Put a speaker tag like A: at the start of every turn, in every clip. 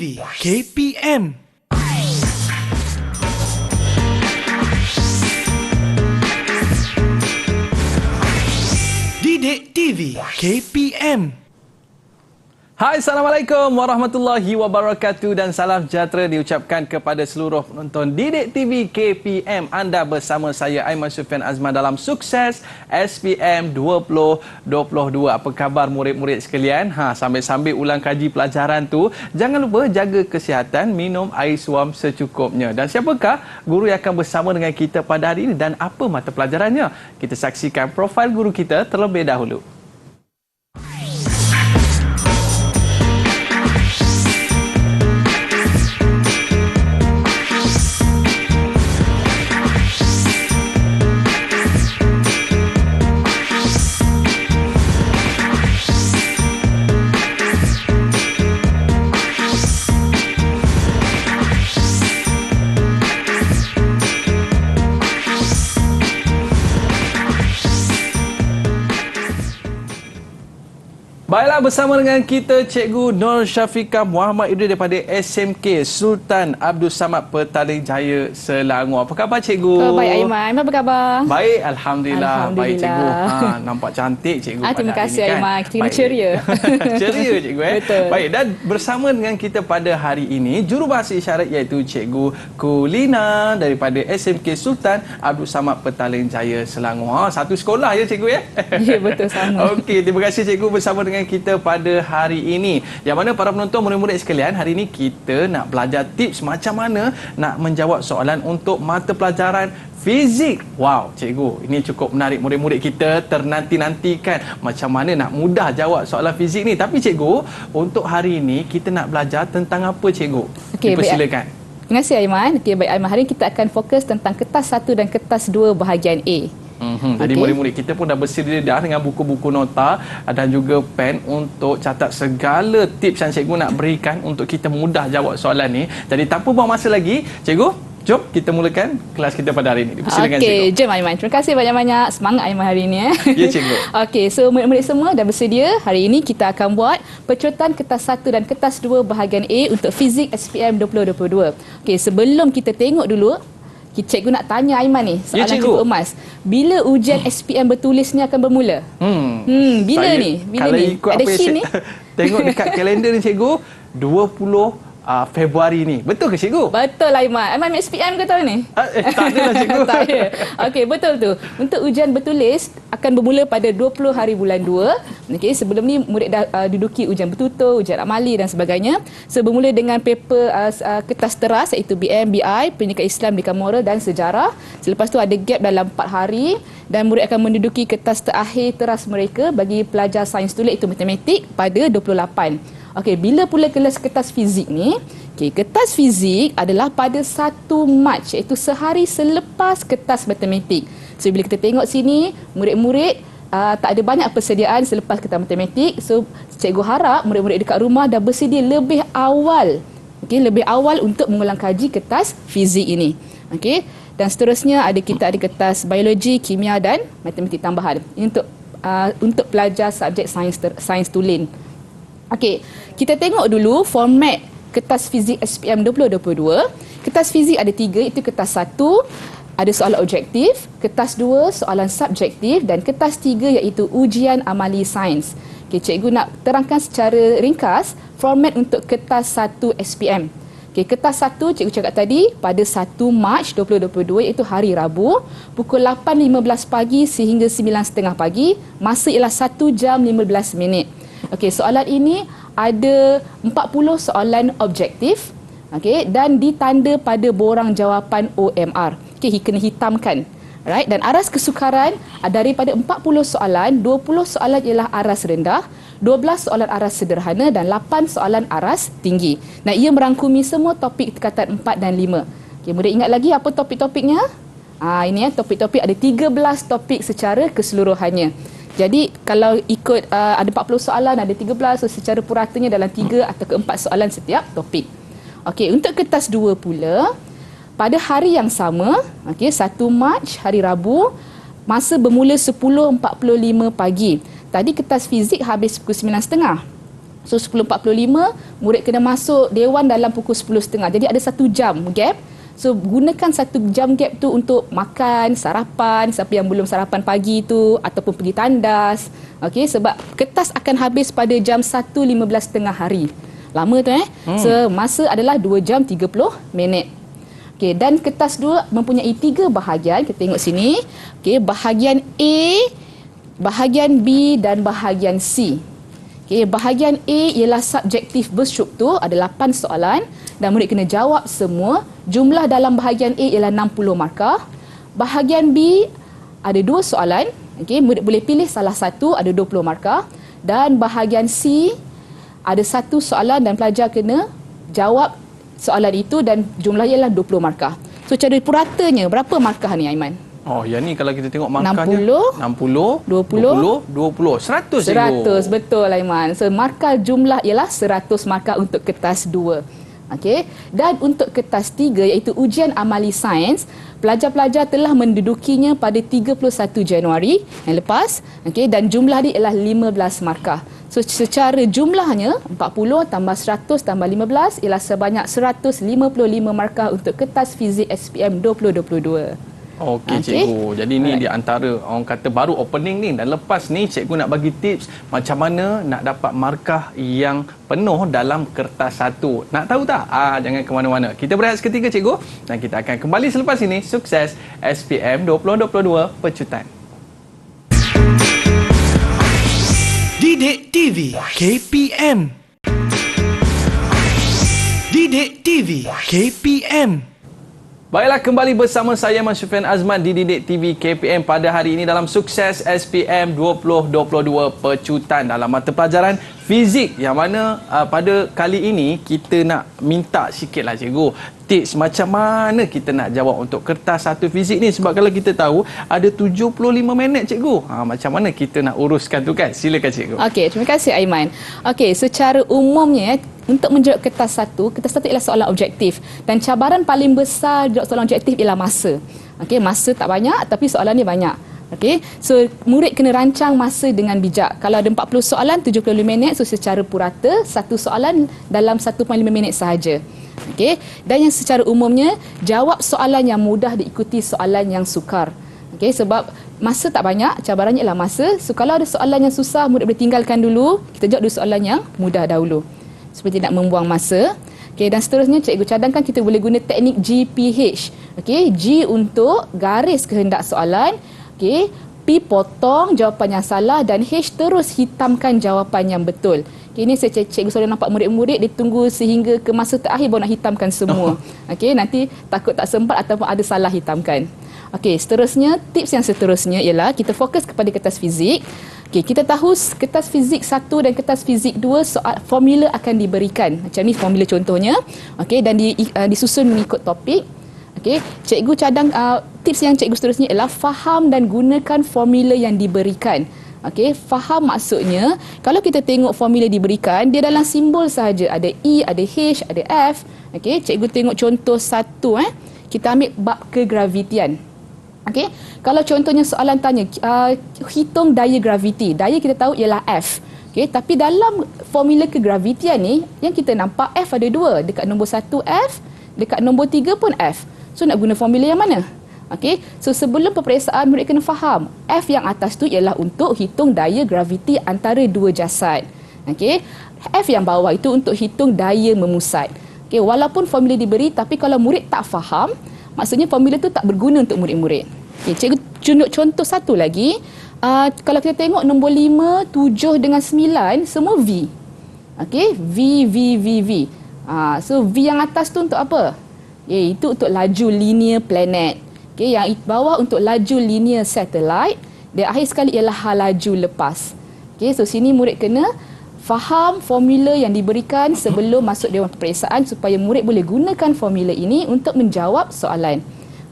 A: TV KPM. Didik TV KPM.
B: Hai, Assalamualaikum warahmatullahi wabarakatuh dan salam sejahtera diucapkan kepada seluruh penonton Didik TV KPM. Anda bersama saya Aiman Sufian Azman dalam Sukses SPM 2022. Apa khabar murid-murid sekalian? Sambil-sambil ulang kaji pelajaran tu, jangan lupa jaga kesihatan, minum air suam secukupnya. Dan siapakah guru yang akan bersama dengan kita pada hari ini dan apa mata pelajarannya? Kita saksikan profil guru kita terlebih dahulu. Baiklah, bersama dengan kita Cikgu Nur Syafiqah Muhammad Idris daripada SMK Sultan Abdul Samad Petaling Jaya, Selangor. Apa khabar Cikgu?
C: Baik Aiman, apa khabar?
B: Baik, Alhamdulillah. Baik Cikgu. Nampak cantik Cikgu pada
C: terima kasih
B: hari ini,
C: Aiman. Kita kena ceria.
B: Ceria Cikgu.
C: Betul.
B: Baik, dan bersama dengan kita pada hari ini jurubahasa isyarat iaitu Cikgu Kulina daripada SMK Sultan Abdul Samad Petaling Jaya, Selangor. Satu sekolah ya Cikgu ya?
C: Ya, betul sama.
B: Okey, terima kasih Cikgu bersama dengan kita pada hari ini. Yang mana para penonton murid-murid sekalian, hari ini kita nak belajar tips macam mana nak menjawab soalan untuk mata pelajaran fizik. Wow, Cikgu, ini cukup menarik. Murid-murid kita ternanti-nantikan macam mana nak mudah jawab soalan fizik ni. Tapi Cikgu, untuk hari ini kita nak belajar tentang apa Cikgu?
C: Okey,
B: dipersilakan.
C: Terima kasih Aiman. Okey, baik Aiman. Hari ini kita akan fokus tentang kertas 1 dan kertas 2 bahagian A.
B: Jadi murid-murid kita pun dah bersedia dah dengan buku-buku nota dan juga pen untuk catat segala tips yang cikgu nak berikan untuk kita mudah jawab soalan ni. Jadi tanpa buang masa lagi, cikgu, jom kita mulakan kelas kita pada hari ini. Dipersilakan cikgu.
C: Okey, jom Aiman. Terima kasih banyak-banyak. Semangat Aiman hari ini.
B: Ya cikgu.
C: Okey, so murid-murid semua dah bersedia. Hari ini kita akan buat pecutan kertas 1 dan kertas 2 bahagian A untuk fizik SPM 2022. Okey, sebelum kita tengok dulu, cikgu nak tanya Aiman ni soalan cukup emas. Bila ujian SPM bertulis ni akan bermula? Bila
B: saya,
C: ni? Bila
B: kalau
C: ni?
B: ikut
C: Ada
B: apa
C: hint ni?
B: Tengok dekat kalender ni cikgu, 20 Februari ni. Betul ke cikgu?
C: Betul Aiman. Aiman SPM ke tahun ni?
B: Tak ada lah cikgu.
C: Tak ada. Okey, betul tu. Untuk ujian bertulis akan bermula pada 20 hari bulan 2. Okey, sebelum ni murid dah duduki ujian bertutur, ujian amali dan sebagainya. So bermula dengan paper kertas teras iaitu BM, BI, Pendidikan Islam, Pendidikan Moral dan Sejarah. Selepas tu ada gap dalam 4 hari dan murid akan menduduki kertas terakhir teras mereka bagi pelajar sains tulis iaitu matematik pada 28. Okey, bila pula kelas kertas fizik ni? Okey, kertas fizik adalah pada 1 Mac iaitu sehari selepas kertas matematik. So bila kita tengok sini, murid-murid tak ada banyak persediaan selepas kertas matematik. So cikgu harap murid-murid dekat rumah dah bersedia lebih awal. Okey, lebih awal untuk mengulang kaji kertas fizik ini. Okey, dan seterusnya kita ada kertas biologi, kimia dan matematik tambahan. Ini untuk pelajar subjek sains tulen. Okey, kita tengok dulu format kertas fizik SPM 2022. Kertas fizik ada 3, iaitu kertas 1 ada soalan objektif, kertas 2 soalan subjektif dan kertas 3 iaitu ujian amali sains. Okey, cikgu nak terangkan secara ringkas format untuk kertas 1 SPM. Okey, kertas 1 cikgu cakap tadi pada 1 Mac 2022 iaitu hari Rabu pukul 8.15 pagi sehingga 9.30 pagi. Masa ialah 1 jam 15 minit. Okey, soalan ini ada 40 soalan objektif, okey, dan ditanda pada borang jawapan OMR. Okey, kena hitamkan. Right? Dan aras kesukaran daripada 40 soalan, 20 soalan ialah aras rendah, 12 soalan aras sederhana dan 8 soalan aras tinggi. Nah, ia merangkumi semua topik tingkatan 4 dan 5. Okey, murid ingat lagi apa topik-topiknya? Ini ya, topik-topik ada 13 topik secara keseluruhannya. Jadi kalau ikut ada 40 soalan, ada 13, so secara puratanya dalam 3 atau ke 4 soalan setiap topik. Okey, untuk kertas 2 pula, pada hari yang sama, okey, 1 Mac, hari Rabu, masa bermula 10.45 pagi. Tadi kertas fizik habis pukul 9.30. So 10.45 murid kena masuk dewan dalam pukul 10.30. Jadi ada 1 jam gap. So gunakan 1 jam gap tu untuk makan, sarapan, siapa yang belum sarapan pagi tu ataupun pergi tandas. Okey, sebab kertas akan habis pada jam 1.15 tengah hari. Lama tu So masa adalah 2 jam 30 minit. Okey, dan kertas 2 mempunyai 3 bahagian. Kita tengok sini. Okey, bahagian A, bahagian B dan bahagian C. Okay, bahagian A ialah subjektif berstruktur, ada 8 soalan dan murid kena jawab semua. Jumlah dalam bahagian A ialah 60 markah. Bahagian B ada 2 soalan, okay, murid boleh pilih salah satu, ada 20 markah. Dan bahagian C ada 1 soalan dan pelajar kena jawab soalan itu dan jumlahnya ialah 20 markah. So cara puratanya berapa markah ni Aiman?
B: Oh, yang ni kalau kita tengok markahnya
C: 60,
B: 20, 100.
C: 100, betul Aiman. So markah jumlah ialah 100 markah untuk kertas 2. Okey. Dan untuk kertas 3 iaitu ujian amali sains, pelajar-pelajar telah mendudukinya pada 31 Januari yang lepas. Okey, dan jumlah dia ialah 15 markah. So secara jumlahnya 40 tambah 100 tambah 15 ialah sebanyak 155 markah untuk kertas fizik SPM 2022.
B: Okey, cikgu. Jadi ni di antara orang kata baru opening ni, dan lepas ni cikgu nak bagi tips macam mana nak dapat markah yang penuh dalam kertas 1. Nak tahu tak? Jangan ke mana-mana. Kita berehat seketika cikgu dan kita akan kembali selepas ini. Sukses SPM 2022 Pecutan.
A: Didik TV KPM. Didik TV KPM.
B: Baiklah, kembali bersama saya Syufian Azman di Didik TV KPM pada hari ini dalam Sukses SPM 2022 Pecutan dalam mata pelajaran fizik, yang mana pada kali ini kita nak minta sikitlah cikgu tips macam mana kita nak jawab untuk kertas 1 fizik ni, sebab kalau kita tahu ada 75 minit cikgu. Macam mana kita nak uruskan tu kan? Silakan cikgu.
C: Okey, terima kasih Aiman. Okey, secara umumnya untuk menjawab kertas 1 ialah soalan objektif dan cabaran paling besar jawab soalan objektif ialah masa. Okey, masa tak banyak tapi soalan ni banyak. Okey, so murid kena rancang masa dengan bijak. Kalau ada 40 soalan 75 minit, so secara purata satu soalan dalam 1.5 minit sahaja. Okey, dan yang secara umumnya jawab soalan yang mudah diikuti soalan yang sukar. Okey, sebab masa tak banyak, cabarannya ialah masa. So kalau ada soalan yang susah, murid boleh tinggalkan dulu. Kita jawab dulu soalan yang mudah dahulu. Seperti tidak membuang masa. Okey, dan seterusnya cikgu cadangkan kita boleh guna teknik GPH. Okey, G untuk garis kehendak soalan. Okey, P potong jawapan yang salah dan H terus hitamkan jawapan yang betul. Okay, ini saya cikgu sudah nampak murid-murid dia tunggu sehingga ke masa terakhir baru nak hitamkan semua. Okey, nanti takut tak sempat ataupun ada salah hitamkan. Okey, seterusnya tips yang seterusnya ialah kita fokus kepada kertas fizik. Okey, kita tahu kertas fizik 1 dan kertas fizik 2 soal formula akan diberikan. Macam ni formula contohnya. Okey, dan disusun mengikut topik. Okey, cikgu cadang tips yang cikgu seterusnya ialah faham dan gunakan formula yang diberikan. Okey, faham maksudnya kalau kita tengok formula diberikan, dia dalam simbol sahaja, ada E, ada H, ada F. Okey, cikgu tengok contoh 1 kita ambil bab kegravitian. Okey, kalau contohnya soalan tanya hitung daya graviti. Daya kita tahu ialah F. Okey, tapi dalam formula kegravitian ni yang kita nampak F ada 2, dekat nombor 1 F, dekat nombor 3 pun F. So nak guna formula yang mana? Okey, so sebelum peperiksaan murid kena faham F yang atas tu ialah untuk hitung daya graviti antara 2 jasad. Okey, F yang bawah itu untuk hitung daya memusat. Okey, walaupun formula diberi tapi kalau murid tak faham, maksudnya formula tu tak berguna untuk murid-murid. Okey, cikgu tunjuk contoh satu lagi. Kalau kita tengok nombor 5, 7 dengan 9 semua V. Okey, V. So V yang atas tu untuk apa? Itu untuk laju linear planet. Okay, yang bawah untuk laju linear satellite, dan akhir sekali ialah laju lepas. Okay, so sini murid kena faham formula yang diberikan sebelum masuk dewan peperiksaan supaya murid boleh gunakan formula ini untuk menjawab soalan.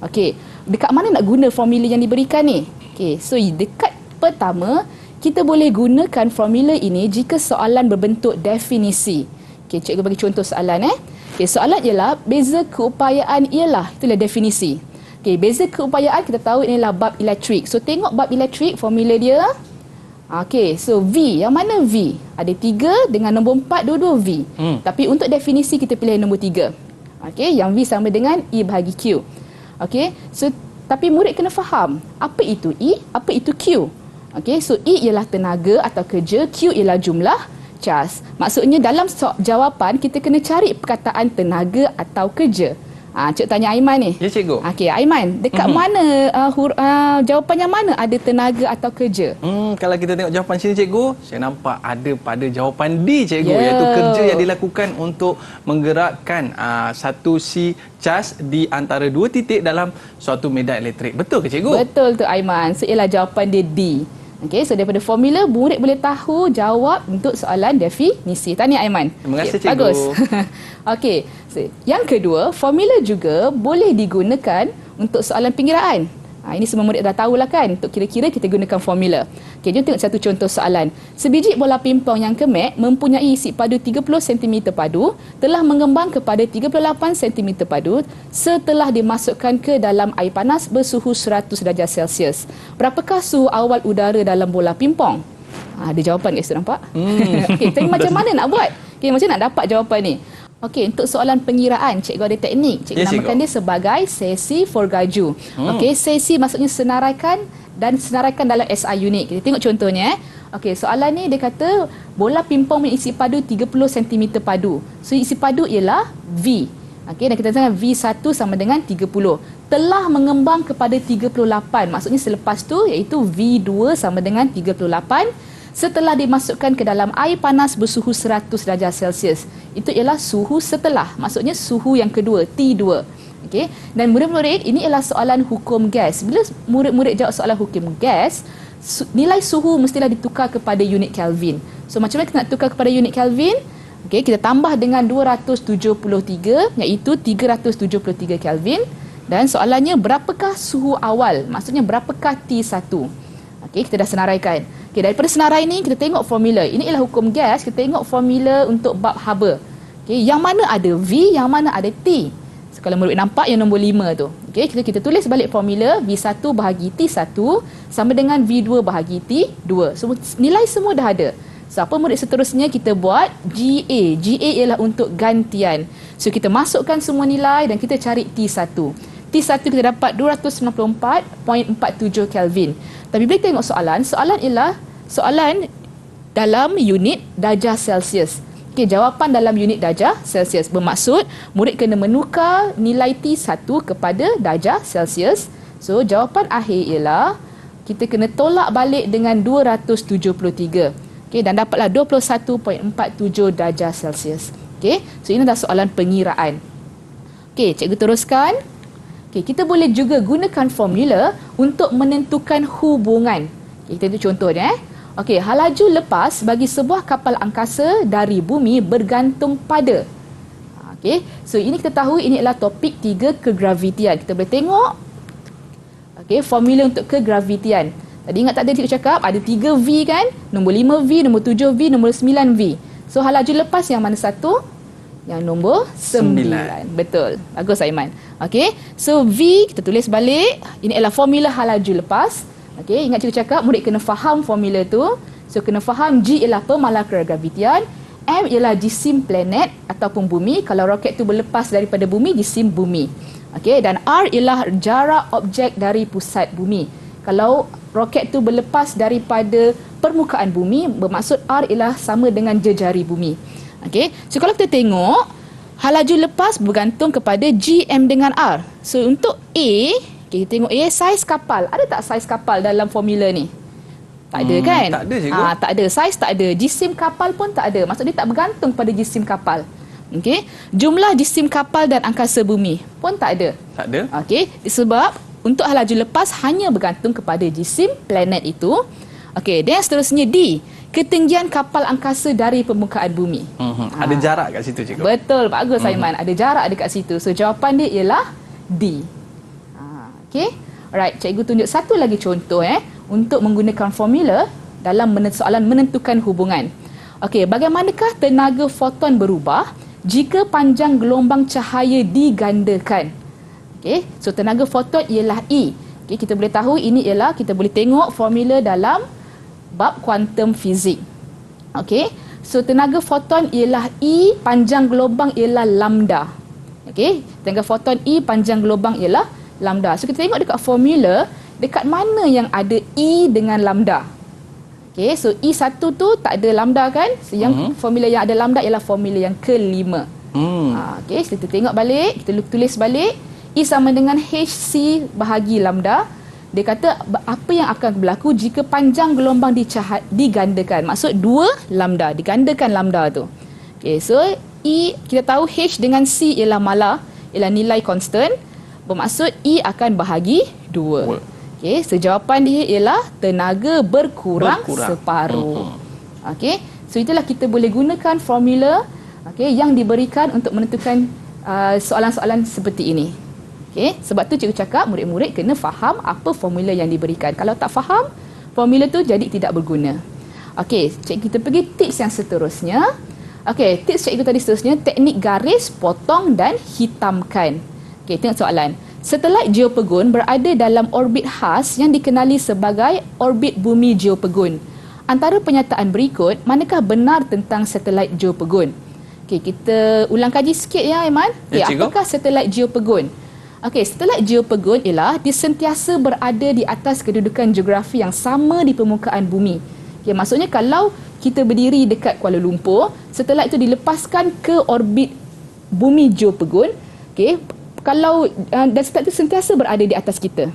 C: Okey, dekat mana nak guna formula yang diberikan ni? Okey, so dekat pertama kita boleh gunakan formula ini jika soalan berbentuk definisi. Okey, cikgu bagi contoh soalan Okey, soalan ialah beza keupayaan ialah, itulah definisi. Okey, beza keupayaan kita tahu inilah bab elektrik. So tengok bab elektrik, formula dia Okey, so V, yang mana V? Ada 3 dengan nombor 4, dua-dua V. Tapi untuk definisi kita pilih nombor 3. Okey, yang V sama dengan E bahagi Q. Okey, so tapi murid kena faham, apa itu E, apa itu Q. Okey, so E ialah tenaga atau kerja, Q ialah jumlah cas. Maksudnya dalam jawapan kita kena cari perkataan tenaga atau kerja. Cik tanya Aiman ni.
B: Ya, cikgu.
C: Okey, Aiman, dekat mana jawapan yang mana ada tenaga atau kerja?
B: Kalau kita tengok jawapan sini, cikgu, saya nampak ada pada jawapan D, cikgu,
C: Ya.
B: iaitu kerja yang dilakukan untuk menggerakkan satu si cas di antara dua titik dalam suatu medan elektrik. Betul ke, cikgu?
C: Betul tu Aiman. So ialah jawapan dia D. Okey, so daripada formula murid boleh tahu jawab untuk soalan definisi. Tahniah Aiman.
B: Terima kasih, cikgu.
C: Bagus. Okey, so, yang kedua, formula juga boleh digunakan untuk soalan pengiraan. Ini semua murid dah tahulah kan. Untuk kira-kira kita gunakan formula. Okey, jom tengok satu contoh soalan. Sebiji bola pimpong yang kemek mempunyai isi padu 30 cm padu telah mengembang kepada 38 cm padu setelah dimasukkan ke dalam air panas bersuhu 100 darjah Celsius. Berapakah suhu awal udara dalam bola pimpong? Ada jawapan guys, nampak? Okey, tapi macam mana nak buat? Okey, macam nak dapat jawapan ni? Okey, untuk soalan pengiraan, cikgu ada teknik. Cikgu namakan dia sebagai sesi forgaju. Okey, sesi maksudnya senaraikan dan senaraikan dalam SI unit. Kita tengok contohnya. Okey, soalan ni dia kata bola pimpong isi padu 30 cm padu. So isi padu ialah V. Okey, dan kita tengok V1 sama dengan 30. Telah mengembang kepada 38. Maksudnya selepas tu iaitu V2 sama dengan 38. Setelah dimasukkan ke dalam air panas bersuhu 100 darjah Celsius. Itu ialah suhu setelah. Maksudnya suhu yang kedua, T2. Okey. Dan murid-murid, ini ialah soalan hukum gas. Bila murid-murid jawab soalan hukum gas, nilai suhu mestilah ditukar kepada unit Kelvin. So macam mana kita nak tukar kepada unit Kelvin? Okey, kita tambah dengan 273 iaitu 373 Kelvin. Dan soalannya berapakah suhu awal? Maksudnya berapakah T1? Okey, kita dah senaraikan. Okey, daripada senarai ini kita tengok formula. Ini ialah hukum gas, kita tengok formula untuk bab haba. Okey, yang mana ada V, yang mana ada T. So, kalau murid nampak yang nombor 5 tu. Okey, kita tulis balik formula V1 bahagi T1 sama dengan V2 bahagi T2. So, nilai semua dah ada. So, apa murid seterusnya kita buat? GA. GA ialah untuk gantian. So, kita masukkan semua nilai dan kita cari T1. T1 kita dapat 294.47 Kelvin. Tapi bila kita tengok soalan ialah soalan dalam unit darjah Celsius. Okey, jawapan dalam unit darjah Celsius. Bermaksud murid kena menukar nilai T1 kepada darjah Celsius. So, jawapan akhir ialah kita kena tolak balik dengan 273. Okey, dan dapatlah 21.47 darjah Celsius. Okey, so ini adalah soalan pengiraan. Okey, cikgu teruskan. Okey, kita boleh juga gunakan formula untuk menentukan hubungan. Okey, kita tu contohnya. Okey, halaju lepas bagi sebuah kapal angkasa dari bumi bergantung pada. Okey, so ini kita tahu ini adalah topik 3 kegravitian. Kita boleh tengok. Okey, formula untuk kegravitian. Tadi ingat tak ada cikgu cakap ada 3V kan? Nombor 5V, nombor 7V, nombor 9V. So halaju lepas yang mana satu? Yang nombor 9. Betul. Bagus Aiman. Okey, so V kita tulis balik. Ini adalah formula halaju lepas. Okey, ingat cikgu cakap murid kena faham formula tu. So kena faham G ialah pemalar kegravitian, M ialah jisim planet ataupun bumi. Kalau roket tu berlepas daripada bumi, jisim bumi. Okey, dan R ialah jarak objek dari pusat bumi. Kalau roket tu berlepas daripada permukaan bumi, bermaksud R ialah sama dengan jejari bumi. Okey, so kalau kita tengok halaju lepas bergantung kepada G, M dengan R. So untuk A, okay, kita tengok A, saiz kapal. Ada tak saiz kapal dalam formula ni? Tak ada kan?
B: Tak ada, cikgu.
C: Tak ada. Saiz tak ada. Jisim kapal pun tak ada. Maksud dia tak bergantung pada jisim kapal. Okey. Jumlah jisim kapal dan angkasa bumi pun tak ada.
B: Tak ada.
C: Okey. Sebab untuk halaju lepas hanya bergantung kepada jisim planet itu. Okey. Dan seterusnya D. Ketinggian kapal angkasa dari permukaan bumi.
B: Ada jarak kat situ, cikgu.
C: Betul. Bagus Aiman. Ada jarak dekat situ. So jawapan dia ialah D. Okey. Alright, cikgu tunjuk satu lagi contoh untuk menggunakan formula dalam soalan menentukan hubungan. Okey, bagaimanakah tenaga foton berubah jika panjang gelombang cahaya digandakan? Okey, so tenaga foton ialah E. Okey, kita boleh tahu ini ialah kita boleh tengok formula dalam bab kuantum fizik. Okey. So tenaga foton ialah E, panjang gelombang ialah lambda. Okey, tenaga foton E, panjang gelombang ialah lambda. So kita tengok dekat formula, dekat mana yang ada E dengan lambda. Okey, so E1 tu tak ada lambda kan? So yang formula yang ada lambda ialah formula yang kelima. Okey, so kita tengok balik, kita tulis balik. E sama dengan HC bahagi lambda. Dia kata apa yang akan berlaku jika panjang gelombang digandakan. Maksud 2 lambda, digandakan lambda tu. Okey, so E, kita tahu H dengan C ialah ialah nilai constant. Bermaksud E akan bahagi 2. Okey, so jawapan dia ialah tenaga berkurang. Separuh. Okey, so itulah kita boleh gunakan formula yang diberikan untuk menentukan soalan-soalan seperti ini. Okay, sebab tu cikgu cakap murid-murid kena faham apa formula yang diberikan. Kalau tak faham, formula tu jadi tidak berguna. Okey, cikgu kita pergi tips yang seterusnya. Okey, tips cikgu tadi seterusnya, teknik garis, potong dan hitamkan. Okey, tengok soalan. Satelit geopegun berada dalam orbit khas yang dikenali sebagai orbit bumi geopegun. Antara penyataan berikut, manakah benar tentang satelit geopegun? Okey, kita ulang kaji sikit ya, Aiman. Okay, apakah satelit geopegun? Okey, satelit geopegun ialah dia sentiasa berada di atas kedudukan geografi yang sama di permukaan bumi. Okey, maksudnya kalau kita berdiri dekat Kuala Lumpur, satelit itu dilepaskan ke orbit bumi geopegun. Okey, kalau dan satelit itu sentiasa berada di atas kita.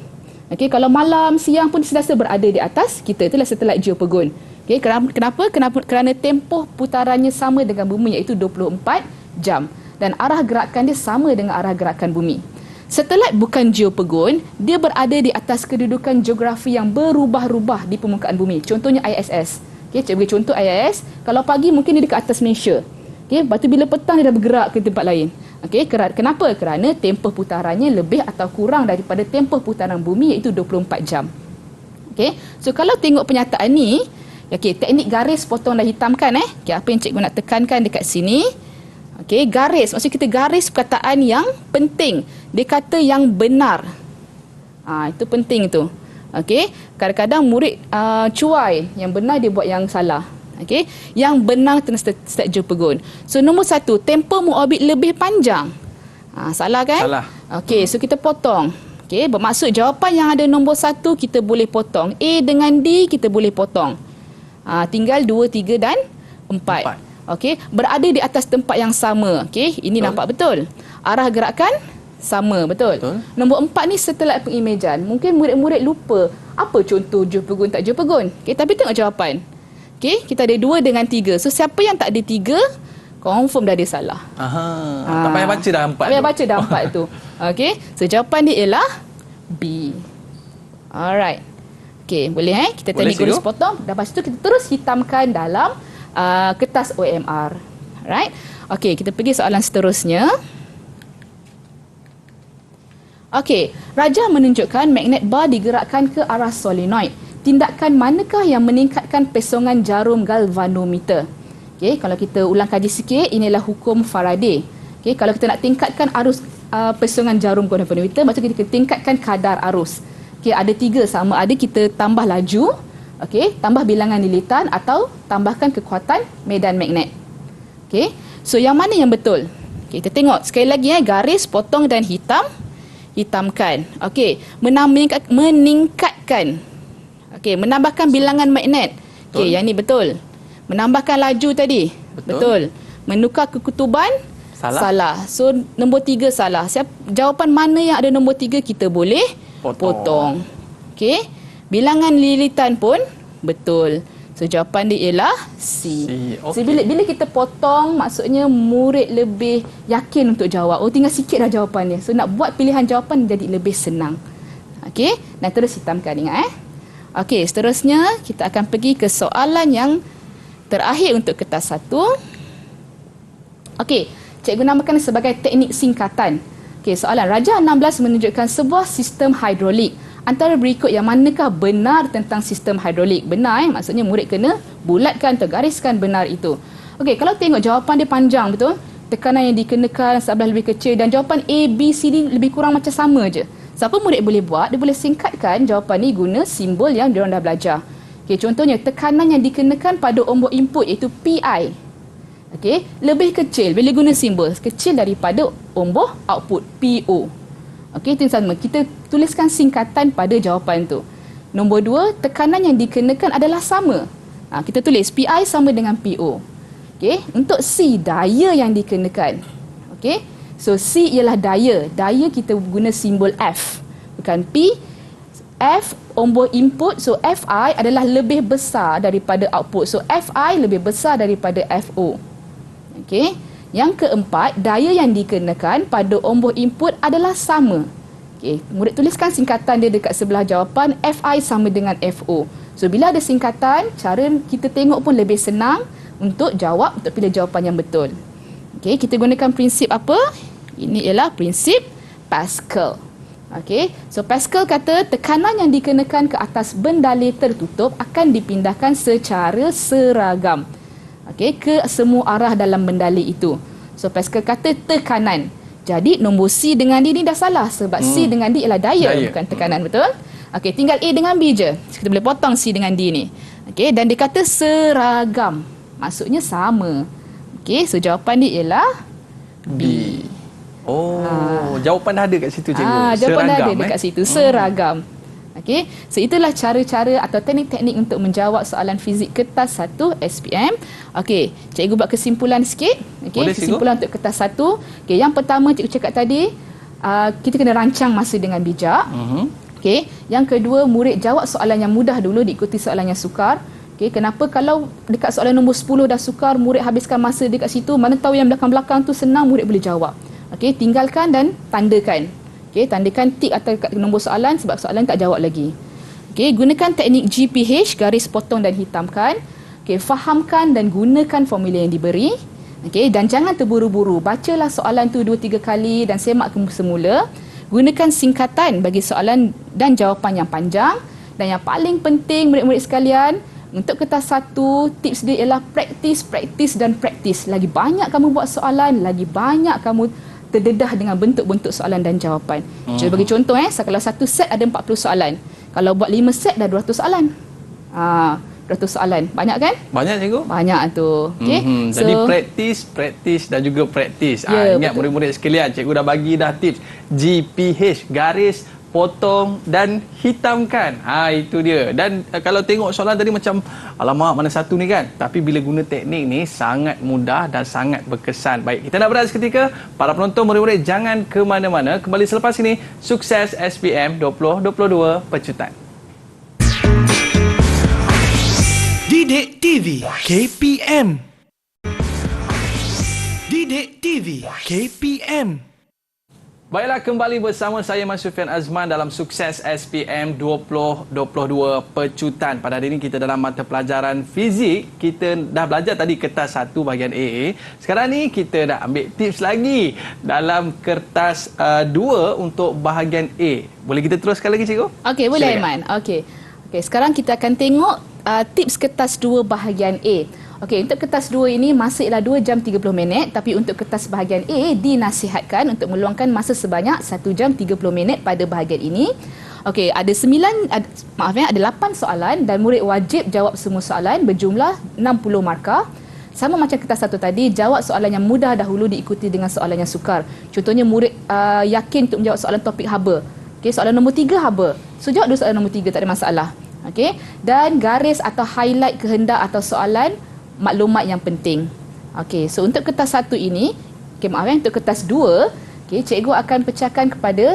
C: Okey, kalau malam, siang pun sentiasa berada di atas kita. Itulah satelit geopegun. Okey, kenapa? Kerana tempoh putarannya sama dengan bumi, iaitu 24 jam. Dan arah gerakan dia sama dengan arah gerakan bumi. Satelit bukan geopegun, dia berada di atas kedudukan geografi yang berubah-ubah di permukaan bumi. Contohnya ISS. Okey, cikgu bagi contoh ISS. Kalau pagi mungkin dia dekat atas Malaysia. Okey, lepas tu bila petang dia dah bergerak ke tempat lain. Okey, kenapa? Kerana tempoh putarannya lebih atau kurang daripada tempoh putaran bumi, iaitu 24 jam. Okey, so kalau tengok penyataan ni, okey, teknik garis, potong dan hitamkan okey, apa yang cikgu nak tekankan dekat sini? Okey, garis. Maksud kita garis perkataan yang penting. Dia kata yang benar. Itu penting tu. Okey, kadang-kadang murid cuai, yang benar dia buat yang salah. Okey, yang benar tentang satelit geopegun. So nombor 1, tempoh mengorbit lebih panjang. Salah kan? Salah. Okey, so kita potong. Okey, bermaksud jawapan yang ada nombor 1 kita boleh potong. A dengan D kita boleh potong. Tinggal 2, 3 dan 4. Okey, berada di atas tempat yang sama. Okey, ini betul. Nampak betul. Arah gerakan sama, betul. Nombor 4 ni satelit pengimejan. Mungkin murid-murid lupa apa contoh geopegun tak geopegun. Okey, tapi tengok jawapan. Okey, kita ada 2 dengan 3. So siapa yang tak ada 3, confirm dah ada salah.
B: Tak payah baca dah 4.
C: Tak payah baca dah 4 tu. Okey, so jawapan dia ialah B. Alright. Okey, boleh kita teknik garis potong. Lepas tu kita terus hitamkan dalam kertas OMR. Alright. Okey, kita pergi soalan seterusnya. Okey, Raja menunjukkan magnet bar digerakkan ke arah solenoid. Tindakan manakah yang meningkatkan pesongan jarum galvanometer? Okey, kalau kita ulang kaji sikit, inilah hukum Faraday. Okey, kalau kita nak tingkatkan arus pesongan jarum galvanometer, maksudnya kita tingkatkan kadar arus. Okey, ada 3, sama ada kita tambah laju, okey, tambah bilangan lilitan atau tambahkan kekuatan medan magnet. Okey, so yang mana yang betul? Okey, kita tengok sekali lagi garis, potong dan hitamkan. Okey, meningkatkan. Okey, menambahkan bilangan magnet. Okey, yang ni betul. Menambahkan laju tadi. Betul. Menukar kekutuban? Salah. So nombor 3 salah. Jawapan mana yang ada nombor 3 kita boleh potong. Okey. Bilangan lilitan pun betul. So jawapan dia ialah C. Okay. So bila kita potong, maksudnya murid lebih yakin untuk jawab. Tinggal sikit dah jawapan dia. So nak buat pilihan jawapan jadi lebih senang. Okey, dan terus hitamkan, ingat Okey, seterusnya kita akan pergi ke soalan yang terakhir untuk kertas 1. Okey, cikgu namakan sebagai teknik singkatan. Okey, soalan Raja 16 menunjukkan sebuah sistem hidrolik. Antara berikut yang manakah benar tentang sistem hidrolik? Benar, maksudnya murid kena bulatkan atau gariskan benar itu. Okey, kalau tengok jawapan dia panjang, betul? Tekanan yang dikenakan sebelah lebih kecil dan jawapan A, B, C, D lebih kurang macam sama je. Siapa murid boleh buat? Dia boleh singkatkan jawapan ni guna simbol yang diorang dah belajar. Okey, Okey, contohnya tekanan yang dikenakan pada ombak input iaitu PI. Okey, lebih kecil bila guna simbol kecil daripada ombak output PO. Okey, itu sama. Kita tuliskan singkatan pada jawapan tu. Nombor 2, tekanan yang dikenakan adalah sama. Kita tulis PI sama dengan PO. Okey, untuk C, daya yang dikenakan. Okey, so C ialah daya. Daya kita guna simbol F, bukan P. F ombak input, so Fi adalah lebih besar daripada output. So Fi lebih besar daripada Fo. Okey. Yang keempat, daya yang dikenakan pada ombak input adalah sama. Okey, murid tuliskan singkatan dia dekat sebelah jawapan. Fi sama dengan Fo. So bila ada singkatan, cara kita tengok pun lebih senang untuk jawab, untuk pilih jawapan yang betul. Okey, kita gunakan prinsip apa? Ini ialah prinsip Pascal. Okey, so Pascal kata tekanan yang dikenakan ke atas bendalai tertutup akan dipindahkan secara seragam. Okey, ke semua arah dalam bendalai itu. So Pascal kata tekanan. Jadi nombor C dengan D ni dah salah sebab C dengan D ialah daya. Bukan tekanan, betul? Okey, tinggal A dengan B je. Kita boleh potong C dengan D ni. Okey, dan dia kata seragam. Maksudnya sama. Okey, so jawapan dia ialah B.
B: Jawapan dah ada kat situ, cikgu.
C: Jawapan dah ada dekat situ, seragam. Okey, so itulah cara-cara atau teknik-teknik untuk menjawab soalan fizik kertas 1 SPM. Okey, cikgu buat kesimpulan sikit. Okey, kesimpulan untuk kertas 1. Okey, yang pertama cikgu cakap tadi, kita kena rancang masa dengan bijak. Okey, yang kedua, murid jawab soalan yang mudah dulu diikuti soalan yang sukar. Okey, kenapa kalau dekat soalan nombor 10 dah sukar, murid habiskan masa dekat situ, mana tahu yang belakang-belakang tu senang, murid boleh jawab. Okey, tinggalkan dan tandakan. Okey, tandakan tik atau kat nombor soalan sebab soalan tak jawab lagi. Okey, gunakan teknik GPH, garis potong dan hitamkan. Okey, fahamkan dan gunakan formula yang diberi. Okey, dan jangan terburu-buru. Bacalah soalan tu 2-3 kali dan semak semula. Gunakan singkatan bagi soalan dan jawapan yang panjang. Dan yang paling penting murid-murid sekalian, untuk kertas 1, tips dia ialah praktis dan praktis. Lagi banyak kamu buat soalan, lagi banyak kamu terdedah dengan bentuk-bentuk soalan dan jawapan. Jadi bagi contoh, kalau satu set ada 40 soalan. Kalau buat 5 set dah 200 soalan. 200 soalan. Banyak kan?
B: Banyak, cikgu.
C: Banyak tu. Okay?
B: Jadi praktis dan juga praktis. Ingat murid-murid sekalian, cikgu dah bagi dah tips. GPH, garis potong dan hitamkan. Itu dia. Dan kalau tengok soalan tadi macam alamak mana satu ni kan. Tapi bila guna teknik ni sangat mudah dan sangat berkesan. Baik, kita nak berehat seketika. Para penonton, murid-murid jangan ke mana-mana. Kembali selepas ini, sukses SPM 2022 Pecutan.
A: Didik TV KPM. Didik TV KPM.
B: Baiklah, kembali bersama saya Mas Sufian Azman dalam Sukses SPM 2022 Pecutan. Pada hari ini kita dalam mata pelajaran fizik. Kita dah belajar tadi kertas 1 bahagian AA. Sekarang ni kita dah ambil tips lagi dalam kertas 2 untuk bahagian A. Boleh kita teruskan lagi, cikgu?
C: Okey, boleh, Aiman. Okey, sekarang kita akan tengok tips kertas 2 bahagian A. Okey, untuk kertas 2 ini masa ialah 2 jam 30 minit, tapi untuk kertas bahagian A dinasihatkan untuk meluangkan masa sebanyak 1 jam 30 minit pada bahagian ini. Okey, ada 8 soalan dan murid wajib jawab semua soalan berjumlah 60 markah. Sama macam kertas 1 tadi, jawab soalan yang mudah dahulu diikuti dengan soalan yang sukar. Contohnya murid yakin untuk menjawab soalan topik haba. Okey, soalan nombor 3 haba. So jawab dulu soalan nombor 3, tak ada masalah. Okey, dan garis atau highlight kehendak atau soalan maklumat yang penting. Okey, so untuk kertas 1 ini, untuk kertas 2, cikgu akan pecahkan kepada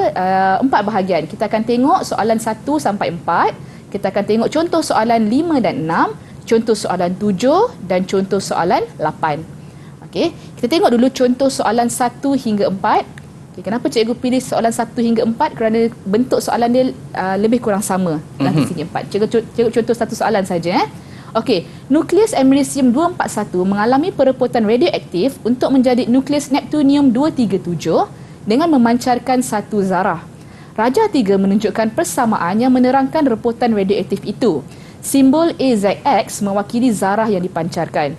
C: 4 bahagian. Kita akan tengok soalan 1 sampai 4. Kita akan tengok contoh soalan 5 dan 6, contoh soalan 7 dan contoh soalan 8. Okey, kita tengok dulu contoh soalan 1 hingga 4. Kenapa cikgu pilih soalan 1 hingga 4? Kerana bentuk soalan dia lebih kurang sama dalam sini 4. Cikgu contoh satu soalan saja. Okey, nukleus americium 241 mengalami perebutan radioaktif untuk menjadi nukleus neptunium 237 dengan memancarkan satu zarah. Rajah 3 menunjukkan persamaan yang menerangkan rebutan radioaktif itu. Simbol AZX mewakili zarah yang dipancarkan.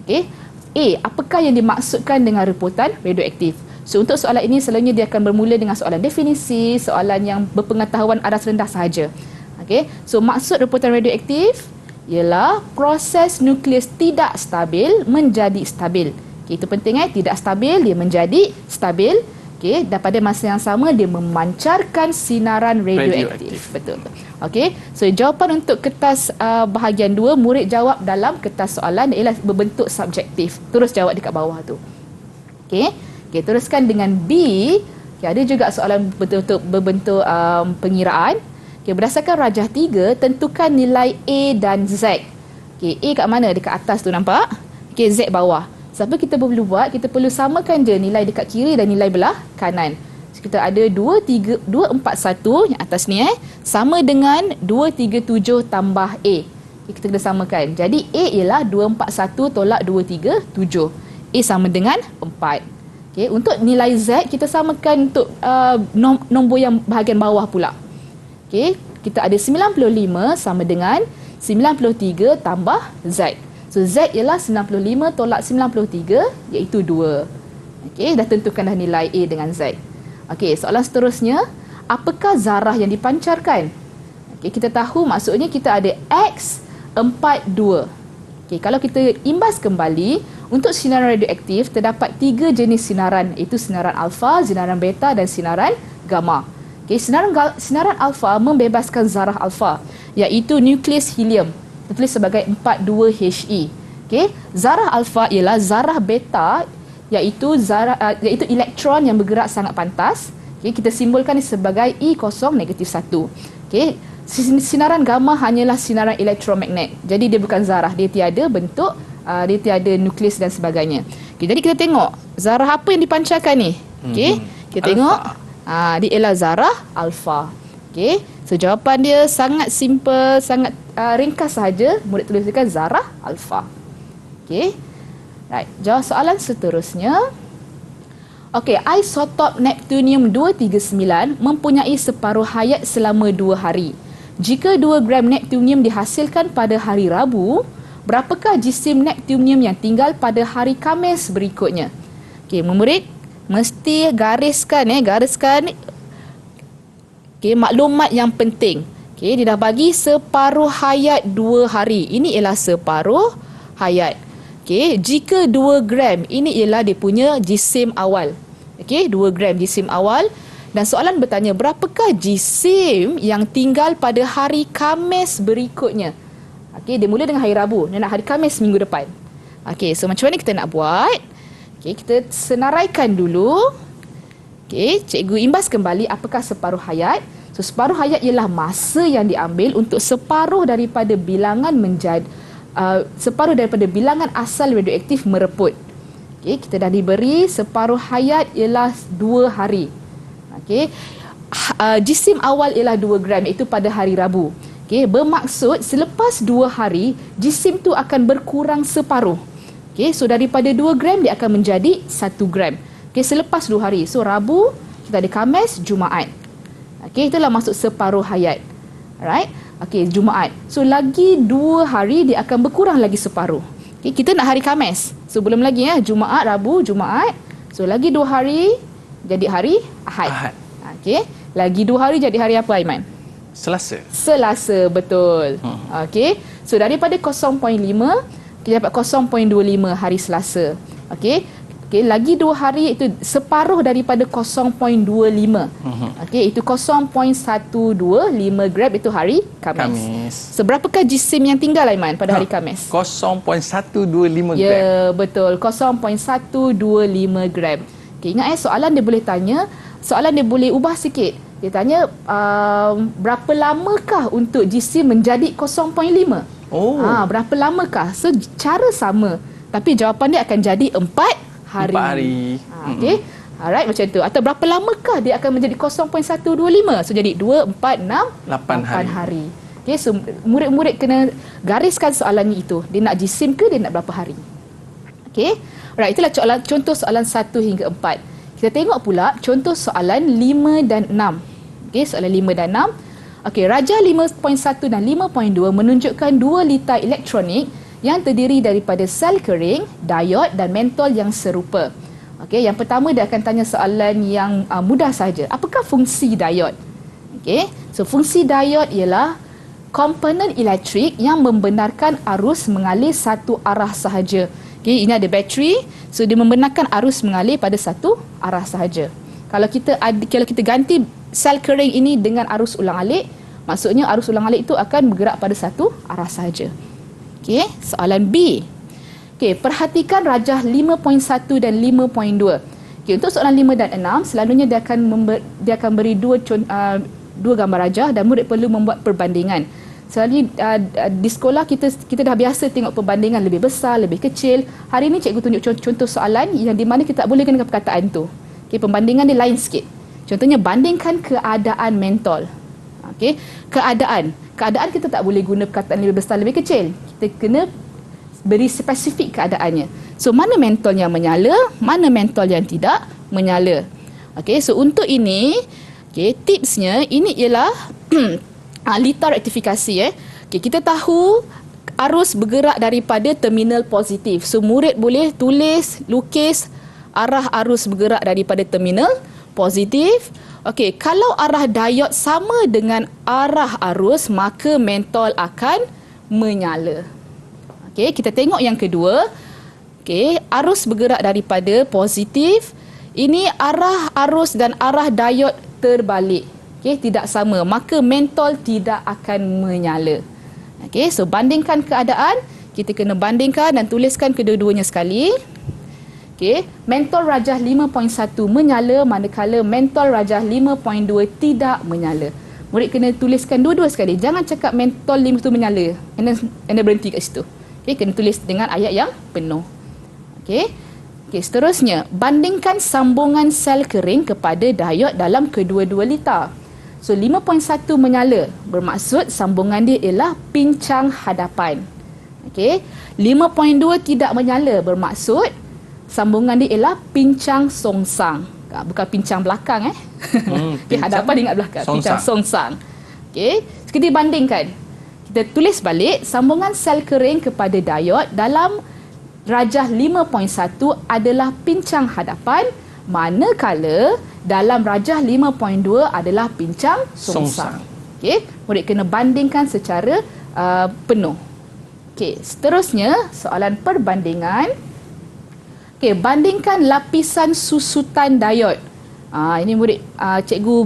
C: Okey, A, apakah yang dimaksudkan dengan rebutan radioaktif? So untuk soalan ini selalunya dia akan bermula dengan soalan definisi, soalan yang berpengetahuan aras rendah sahaja. Okey, so maksud rebutan radioaktif ialah proses nukleus tidak stabil menjadi stabil. Okay, itu penting tidak stabil dia menjadi stabil. Okay, dan pada masa yang sama dia memancarkan sinaran radioaktif. Betul. Okey, so jawapan untuk kertas bahagian 2 murid jawab dalam kertas soalan ialah berbentuk subjektif. Terus jawab dekat bawah tu. Okey, teruskan dengan B. Okay, ada juga soalan berbentuk pengiraan. Okay, berdasarkan rajah 3, tentukan nilai A dan Z. Okay, A kat mana? Dekat atas tu nampak? Okay, Z bawah. Siapa kita perlu buat? Kita perlu samakan je nilai dekat kiri dan nilai belah kanan. So, kita ada 241 yang atas ni sama dengan 237 tambah A. Okay, kita kena samakan. Jadi A ialah 241 tolak 237. A sama dengan 4. Okay, untuk nilai Z kita samakan untuk nombor yang bahagian bawah pula. Okay, kita ada 95 sama dengan 93 tambah Z. So Z ialah 95 tolak 93 iaitu 2. Okey, dah tentukan dah nilai A dengan Z. Okey, soalan seterusnya, apakah zarah yang dipancarkan? Okey, kita tahu maksudnya kita ada X42. Okey, kalau kita imbas kembali, untuk sinaran radioaktif terdapat 3 jenis sinaran, iaitu sinaran alfa, sinaran beta dan sinaran gamma. Okey, sinaran alfa membebaskan zarah alfa, iaitu nukleus helium. Tertulis sebagai 42He. Okey, zarah alfa ialah zarah beta iaitu elektron yang bergerak sangat pantas. Okey, kita simbolkan sebagai E0-1. Okey, sinaran gamma hanyalah sinaran elektromagnet. Jadi dia bukan zarah, dia tiada bentuk, dia tiada nukleus dan sebagainya. Okey, jadi kita tengok zarah apa yang dipancarkan ni. Okey, kita tengok dia ialah zarah alfa. Okey, so jawapan dia sangat simple, sangat ringkas sahaja. Murid tuliskan zarah alfa. Okey. Right, jawab soalan seterusnya. Okey, isotop neptunium-239 mempunyai separuh hayat selama 2 hari. Jika 2 gram neptunium dihasilkan pada hari Rabu, berapakah jisim neptunium yang tinggal pada hari Khamis berikutnya? Okey, murid mesti gariskan maklumat yang penting. Okey, dia dah bagi separuh hayat 2 hari. Ini ialah separuh hayat. Okey, jika 2 gram, ini ialah dia punya jisim awal. Okey, 2 gram jisim awal. Dan soalan bertanya, berapakah jisim yang tinggal pada hari Khamis berikutnya? Okey, dia mula dengan hari Rabu. Dia nak hari Khamis minggu depan. Okey, so macam mana kita nak buat? Okey, kita senaraikan dulu. Okey, cikgu imbas kembali apakah separuh hayat. So, separuh hayat ialah masa yang diambil untuk separuh daripada bilangan separuh daripada bilangan asal radioaktif mereput. Okey, kita dah diberi separuh hayat ialah 2 hari. Okey, jisim awal ialah 2 gram iaitu pada hari Rabu. Okey, bermaksud selepas 2 hari jisim tu akan berkurang separuh. Okey, so daripada 2 gram dia akan menjadi 1 gram. Okey, selepas 2 hari. So Rabu, kita ada Khamis, Jumaat. Okey, itulah maksud separuh hayat. Alright? Okey, Jumaat. So lagi 2 hari dia akan berkurang lagi separuh. Okey, kita nak hari Khamis. So belum lagi Jumaat, Rabu, Jumaat. So lagi 2 hari jadi hari Ahad. Okey, lagi 2 hari jadi hari apa, Aiman? Selasa, betul. Okey. So daripada 0.5 kita dapat 0.25 hari Selasa. Okey. Okey, lagi 2 hari itu separuh daripada 0.25. Okey, itu 0.125 gram itu hari Khamis. Seberapakah jisim yang tinggal, Aiman, pada hari Khamis?
B: 0.125 gram.
C: Ya, betul. 0.125 gram. Okey, ingat soalan dia boleh tanya, soalan dia boleh ubah sikit. Dia tanya berapa lamakah untuk jisim menjadi 0.5? Berapa lamakah? So cara sama, tapi jawapan dia akan jadi 4 hari.
B: 4 hari.
C: Okey. Alright, macam tu. Atau berapa lamakah dia akan menjadi 0.125? So jadi 2, 4, 6, 8 hari. Okey, so murid-murid kena gariskan soalan itu. Dia nak jisim ke dia nak berapa hari? Okey. Alright, itulah contoh soalan 1 hingga 4. Kita tengok pula contoh soalan 5 dan 6. Okey, soalan 5 dan 6. Okey, rajah 5.1 dan 5.2 menunjukkan 2 litar elektronik yang terdiri daripada sel kering, diod dan mentol yang serupa. Okey, yang pertama dia akan tanya soalan yang mudah saja. Apakah fungsi diod? Okey, so fungsi diod ialah komponen elektrik yang membenarkan arus mengalir satu arah sahaja. Okey, ini ada bateri, so dia membenarkan arus mengalir pada satu arah sahaja. Kalau kita ganti sel kering ini dengan arus ulang-alik, maksudnya arus ulang-alik itu akan bergerak pada satu arah sahaja. Okey, soalan B. Okey, perhatikan rajah 5.1 dan 5.2. Okey, untuk soalan 5 dan 6, selalunya dia akan beri dua gambar rajah dan murid perlu membuat perbandingan. Selalunya di sekolah kita dah biasa tengok perbandingan lebih besar, lebih kecil. Hari ini cikgu tunjuk contoh soalan yang di mana kita tak boleh guna perkataan tu. Okey, perbandingan dia lain sikit. Contohnya bandingkan keadaan mentol. Okey, keadaan kita tak boleh guna perkataan lebih besar, lebih kecil. Kita kena beri spesifik keadaannya. So mana mentol yang menyala, mana mentol yang tidak menyala. Okey, so untuk ini, okey, tipsnya ini ialah lita rektifikasi. Okey, kita tahu arus bergerak daripada terminal positif. So murid boleh tulis, lukis arah arus bergerak daripada terminal positif. Okey, kalau arah diod sama dengan arah arus, maka mentol akan menyala. Okey, kita tengok yang kedua. Okey, arus bergerak daripada positif. Ini arah arus dan arah diod terbalik. Okey, tidak sama, maka mentol tidak akan menyala. Okey, so bandingkan keadaan, kita kena bandingkan dan tuliskan kedua-duanya sekali. Okey, mentol rajah 5.1 menyala manakala mentol rajah 5.2 tidak menyala. Murid kena tuliskan dua-dua sekali. Jangan cakap mentol 5 tu menyala. Anda berhenti kat situ. Okey, kena tulis dengan ayat yang penuh. Okey. Okey, seterusnya, bandingkan sambungan sel kering kepada diod dalam kedua-dua lita. So 5.1 menyala, bermaksud sambungan dia ialah pincang hadapan. Okey. 5.2 tidak menyala, bermaksud sambungan dia ialah pincang songsang. Bukan pincang belakang okay, hadapan ingat belakang, pincang songsang. Okey, kita bandingkan. Kita tulis balik sambungan sel kering kepada diod dalam rajah 5.1 adalah pincang hadapan, manakala dalam rajah 5.2 adalah pincang songsang. Okey, murid kena bandingkan secara penuh. Okey, seterusnya soalan perbandingan. Okey, bandingkan lapisan susutan diod. Ini murid cikgu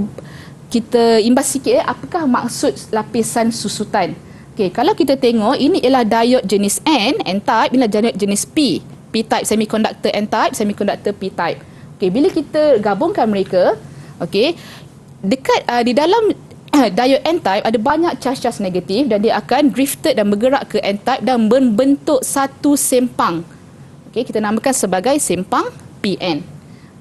C: kita imbas sikit apakah maksud lapisan susutan. Okey, kalau kita tengok ini ialah diod jenis N-type, inilah diod jenis P-type semiconductor N-type, semiconductor P-type. Okey, bila kita gabungkan mereka, okey, dekat di dalam diod N-type ada banyak charge-charge negatif dan dia akan drifted dan bergerak ke N-type dan membentuk satu sempang. Okey, kita namakan sebagai sempang PN.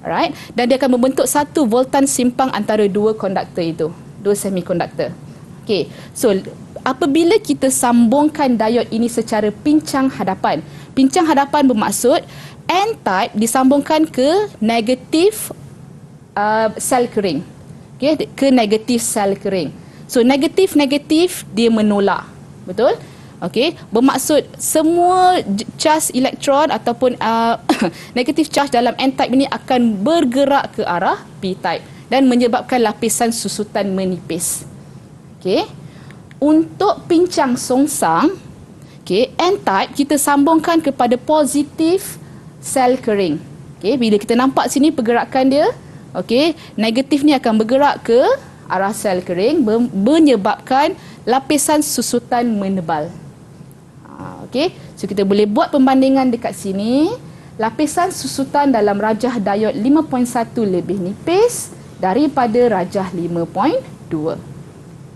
C: Alright, dan dia akan membentuk satu voltan simpang antara dua konduktor itu, dua semiconductor. Okey, so apabila kita sambungkan diod ini secara pincang hadapan. Pincang hadapan bermaksud N-type disambungkan ke negatif sel kering. Okay, ke negatif sel kering. So negatif-negatif dia menolak. Betul? Okey, bermaksud semua charge elektron ataupun negatif charge dalam N-type ini akan bergerak ke arah P-type dan menyebabkan lapisan susutan menipis. Okey. Untuk pincang songsang, okey, N-type kita sambungkan kepada positif sel kering. Okey, bila kita nampak sini pergerakan dia, okey, negatif ni akan bergerak ke arah sel kering menyebabkan lapisan susutan menebal. Okey, so kita boleh buat perbandingan dekat sini. Lapisan susutan dalam rajah diod 5.1 lebih nipis daripada rajah 5.2.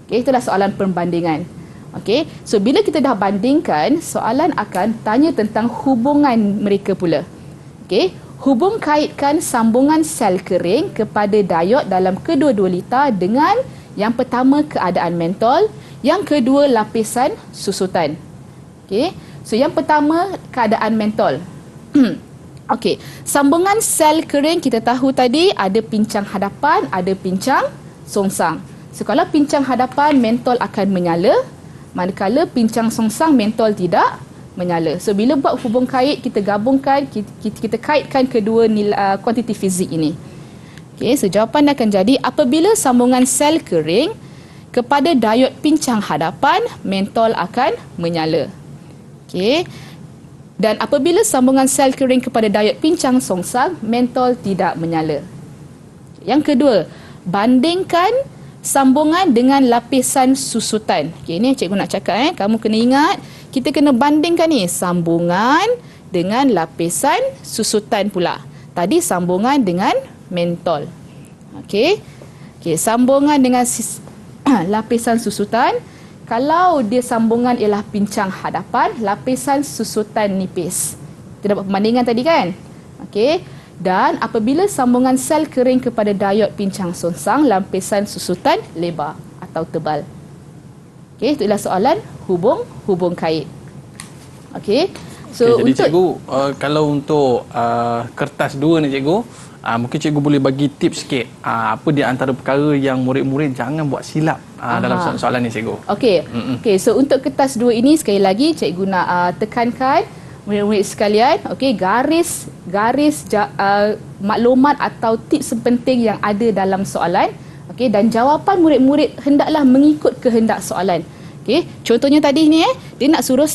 C: Okey, itulah soalan perbandingan. Okey, so bila kita dah bandingkan, soalan akan tanya tentang hubungan mereka pula. Okey, hubung kaitkan sambungan sel kering kepada diod dalam kedua-dua lita dengan yang pertama keadaan mentol, yang kedua lapisan susutan. Okey, so yang pertama keadaan mentol. Okey, sambungan sel kering kita tahu tadi ada pincang hadapan, ada pincang songsang. So kalau pincang hadapan mentol akan menyala, manakala pincang songsang mentol tidak menyala. So bila buat hubung kait, kita gabungkan, kita kaitkan kedua nilai kuantiti fizik ini. Okey, so jawapan akan jadi apabila sambungan sel kering kepada diod pincang hadapan, mentol akan menyala. Okey. Dan apabila sambungan sel kering kepada diod pincang songsang, mentol tidak menyala. Yang kedua, bandingkan sambungan dengan lapisan susutan. Okey, ini cikgu nak cakap kamu kena ingat, kita kena bandingkan ni sambungan dengan lapisan susutan pula. Tadi sambungan dengan mentol. Okey. Okey, sambungan dengan lapisan susutan, kalau dia sambungan ialah pincang hadapan, lapisan susutan nipis. Kita dapat perbandingan tadi kan? Okey. Dan apabila sambungan sel kering kepada diod pincang songsang, lapisan susutan lebar atau tebal. Okey, itu ialah soalan hubung kait. Okey. So
B: jadi cikgu, kalau untuk kertas 2 ni cikgu, mungkin cikgu boleh bagi tips sikit apa di antara perkara yang murid-murid jangan buat silap dalam soalan ni cikgu.
C: Okey. Okey, so untuk kertas 2 ini sekali lagi cikgu nak tekankan murid-murid sekalian, okey, garis maklumat atau tips penting yang ada dalam soalan, okey, dan jawapan murid-murid hendaklah mengikut kehendak soalan. Okey, contohnya tadi ni dia nak suruh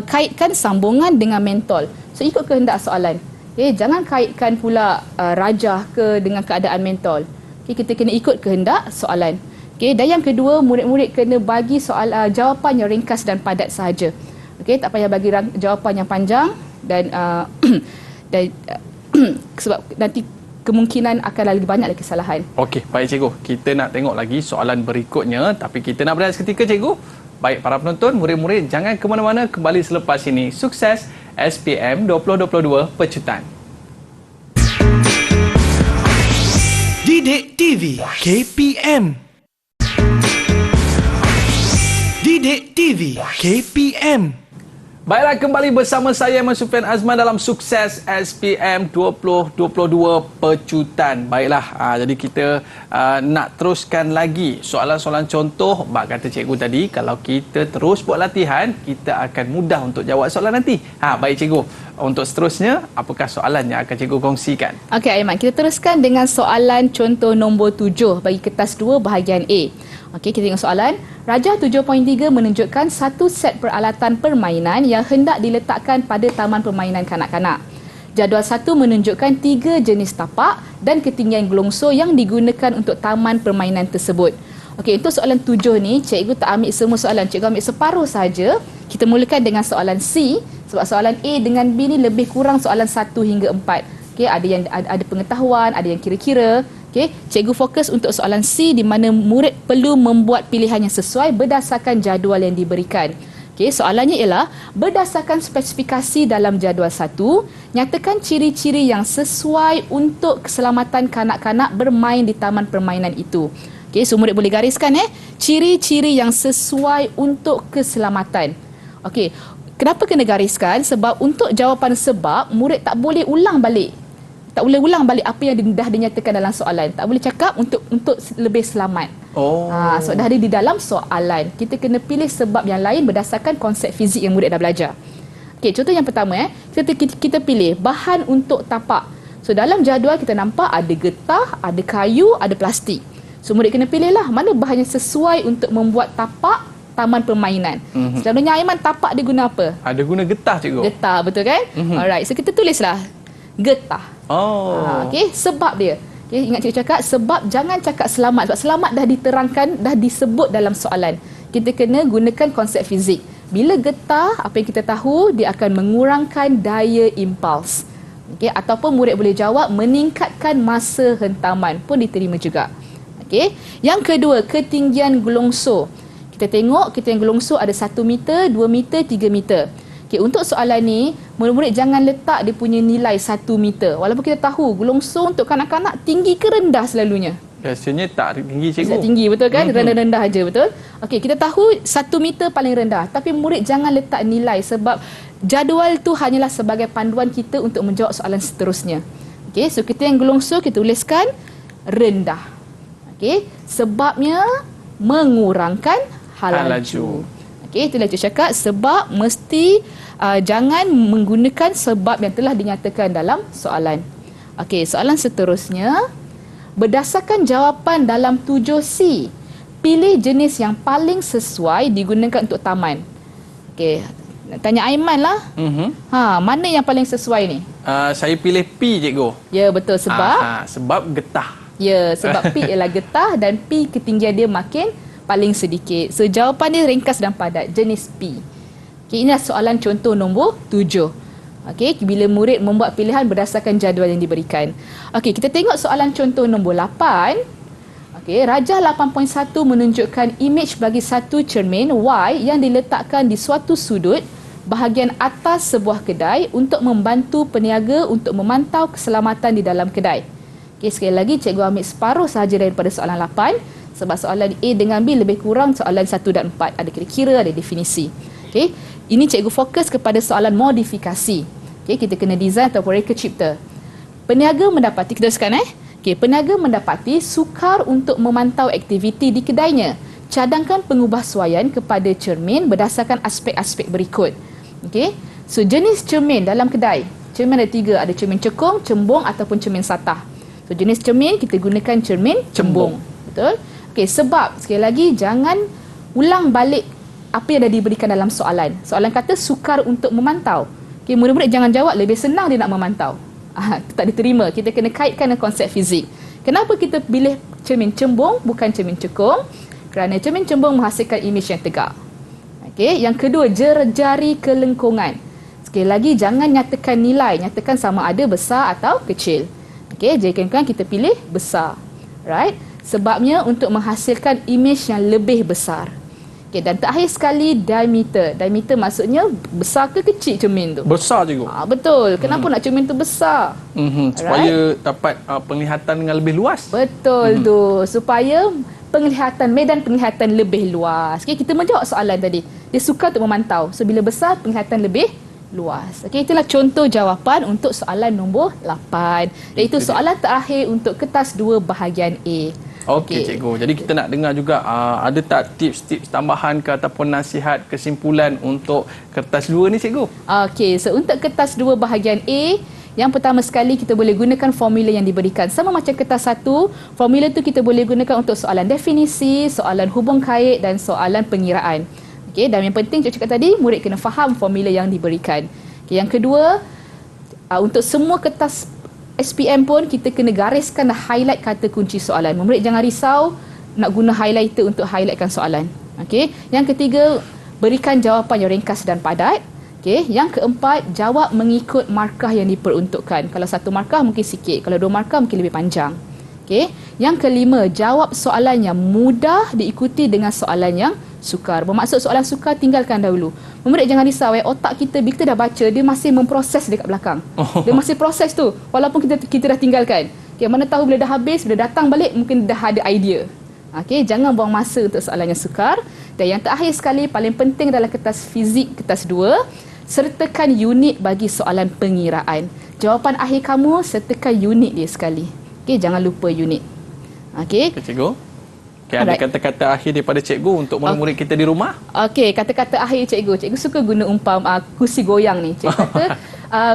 C: kaitkan sambungan dengan mentol. So ikut kehendak soalan. Okey, jangan kaitkan pula rajah ke dengan keadaan mentol. Okey, kita kena ikut kehendak soalan. Okey, dan yang kedua, murid-murid kena bagi jawapan yang ringkas dan padat sahaja. Okey, tak payah bagi jawapan yang panjang dan sebab nanti kemungkinan akan lagi banyak lagi kesalahan.
B: Okey, baik cikgu. Kita nak tengok lagi soalan berikutnya, tapi kita nak berehat seketika cikgu. Baik para penonton, murid-murid jangan ke mana-mana, kembali selepas ini. Sukses SPM 2022 Pecutan.
A: Didik TV KPM. Didik TV KPM.
B: Baiklah, kembali bersama saya Ahmad Sufian Azman dalam Sukses SPM 2022 Pecutan. Baiklah, jadi kita nak teruskan lagi soalan-soalan contoh. Bak kata cikgu tadi, kalau kita terus buat latihan, kita akan mudah untuk jawab soalan nanti. Baik cikgu, untuk seterusnya, apakah soalan yang akan cikgu kongsikan?
C: Okey Aiman, kita teruskan dengan soalan contoh nombor 7 bagi kertas 2 bahagian A. Okey, kita tengok soalan. Rajah 7.3 menunjukkan satu set peralatan permainan yang hendak diletakkan pada taman permainan kanak-kanak. Jadual 1 menunjukkan 3 jenis tapak dan ketinggian gelongso yang digunakan untuk taman permainan tersebut. Okey, untuk soalan 7 ni, cikgu tak ambil semua soalan, cikgu ambil separuh saja. Kita mulakan dengan soalan C, sebab soalan A dengan B ni lebih kurang soalan 1 hingga 4. Okey, ada pengetahuan, ada yang kira-kira. Okey, cikgu fokus untuk soalan C di mana murid perlu membuat pilihan yang sesuai berdasarkan jadual yang diberikan. Okey, soalannya ialah berdasarkan spesifikasi dalam jadual 1, nyatakan ciri-ciri yang sesuai untuk keselamatan kanak-kanak bermain di taman permainan itu. Okey, so murid boleh gariskan ciri-ciri yang sesuai untuk keselamatan. Okey, kenapa kena gariskan? Sebab untuk jawapan sebab, murid tak boleh ulang balik. Tak boleh ulang balik apa yang dah dinyatakan dalam soalan. Tak boleh cakap untuk lebih selamat. So dah ada di dalam soalan. Kita kena pilih sebab yang lain berdasarkan konsep fizik yang murid dah belajar. Okey, contoh yang pertama kita pilih bahan untuk tapak. So dalam jadual kita nampak ada getah, ada kayu, ada plastik. So murid kena pilihlah mana bahan yang sesuai untuk membuat tapak taman permainan. Selalunya Aiman, tapak dia guna apa?
B: Ada guna getah cikgu.
C: Getah, betul kan? Alright, so kita tulislah getah. Okey, sebab dia. Okay, ingat cikgu cakap, sebab jangan cakap selamat. Sebab selamat dah diterangkan, dah disebut dalam soalan. Kita kena gunakan konsep fizik. Bila getah, apa yang kita tahu, dia akan mengurangkan daya impuls. Okey, ataupun murid boleh jawab meningkatkan masa hentaman pun diterima juga. Okey, yang kedua, ketinggian gelongso. Kita tengok ketinggian gelongso ada 1 meter, 2 meter, 3 meter. Okay, untuk soalan ni, murid-murid jangan letak dia punya nilai 1 meter. Walaupun kita tahu gelongso untuk kanak-kanak tinggi ke rendah selalunya?
B: Biasanya tak tinggi cikgu.
C: Tak tinggi, betul kan? Rendah-rendah aja, betul? Okey, kita tahu 1 meter paling rendah. Tapi murid jangan letak nilai sebab jadual tu hanyalah sebagai panduan kita untuk menjawab soalan seterusnya. Okey, so kita yang gelongso kita tuliskan rendah. Okey, sebabnya mengurangkan halaju. Okey, itulah cikgu cakap, sebab mesti jangan menggunakan sebab yang telah dinyatakan dalam soalan. Okey, soalan seterusnya, berdasarkan jawapan dalam 7C, pilih jenis yang paling sesuai digunakan untuk taman. Okey, nak tanya Aiman lah. Mana yang paling sesuai ni?
B: Saya pilih P, cikgu.
C: Ya, betul. Sebab?
B: Sebab getah.
C: Ya, sebab P ialah getah dan P ketinggian dia makin paling sedikit. So, jawapan dia ringkas dan padat. Jenis P. Okay, inilah soalan contoh nombor 7. Okey, bila murid membuat pilihan berdasarkan jadual yang diberikan. Okey, kita tengok soalan contoh nombor 8. Okey, rajah 8.1 menunjukkan imej bagi satu cermin Y yang diletakkan di suatu sudut bahagian atas sebuah kedai untuk membantu peniaga untuk memantau keselamatan di dalam kedai. Okey, sekali lagi cikgu ambil separuh sahaja daripada soalan 8 sebab soalan A dengan B lebih kurang soalan 1 dan 4. Ada kira-kira, ada definisi. Okey, ini cikgu fokus kepada soalan modifikasi. Okey, kita kena design atau reka cipta. Peniaga mendapati, kita teruskan Okey, peniaga mendapati sukar untuk memantau aktiviti di kedainya. Cadangkan pengubahsuaian kepada cermin berdasarkan aspek-aspek berikut. Okey, so jenis cermin dalam kedai. Cermin ada 3, ada cermin cekung, cembung ataupun cermin satah. So jenis cermin kita gunakan cermin cembung. Betul? Okey, sebab sekali lagi jangan ulang balik apa yang dah diberikan dalam soalan. Soalan kata sukar untuk memantau. Okey, murid-murid jangan jawab lebih senang dia nak memantau. Tak diterima. Kita kena kaitkan dengan konsep fizik. Kenapa kita pilih cermin cembung bukan cermin cekung? Kerana cermin cembung menghasilkan imej yang tegak. Okey, yang kedua, jari kelengkungan. Sekali lagi jangan nyatakan nilai, nyatakan sama ada besar atau kecil. Okey, jari kelengkungan kita pilih besar. Right? Sebabnya untuk menghasilkan imej yang lebih besar. Okey, dan terakhir sekali diameter. Diameter maksudnya besar ke kecil cermin tu?
B: Besar cikgu.
C: Betul. Kenapa nak cermin tu besar?
B: Supaya dapat penglihatan dengan lebih luas.
C: Betul tu. Supaya medan penglihatan lebih luas. Okey, kita menjawab soalan tadi. Dia suka untuk memantau. So bila besar penglihatan lebih luas. Okey, itulah contoh jawapan untuk soalan nombor 8. Dan itu soalan terakhir untuk kertas 2 bahagian A.
B: Okey, cikgu. Jadi kita nak dengar juga ada tak tips-tips tambahan ke ataupun nasihat kesimpulan untuk kertas 2 ni, cikgu?
C: Okey, so untuk kertas 2 bahagian A, yang pertama sekali kita boleh gunakan formula yang diberikan. Sama macam kertas 1, formula tu kita boleh gunakan untuk soalan definisi, soalan hubung kait dan soalan pengiraan. Okey, dan yang penting cikgu cakap tadi, murid kena faham formula yang diberikan. Okey, yang kedua, untuk semua kertas SPM pun kita kena gariskan dan highlight kata kunci soalan. Murid jangan risau nak guna highlighter untuk highlightkan soalan. Okey. Yang ketiga, berikan jawapan yang ringkas dan padat. Okey. Yang keempat, jawab mengikut markah yang diperuntukkan. Kalau 1 markah mungkin sikit, kalau 2 markah mungkin lebih panjang. Okey. Yang kelima, jawab soalan yang mudah diikuti dengan soalan yang sukar. Bermaksud soalan sukar tinggalkan dahulu. Murid jangan risau, otak kita bila kita dah baca dia masih memproses dekat belakang. Dia masih proses tu walaupun kita dah tinggalkan. Okey, mana tahu bila dah habis, bila datang balik mungkin dah ada idea. Okey, jangan buang masa untuk soalan yang sukar. Dan yang terakhir sekali, paling penting adalah kertas fizik kertas 2, sertakan unit bagi soalan pengiraan. Jawapan akhir kamu sertakan unit dia sekali. Okey, jangan lupa unit. Okey.
B: Cikgu. Okay, ada kata-kata akhir daripada cikgu untuk murid-murid kita di rumah? Okey,
C: kata-kata akhir cikgu. Cikgu suka guna kursi goyang ni. Cikgu kata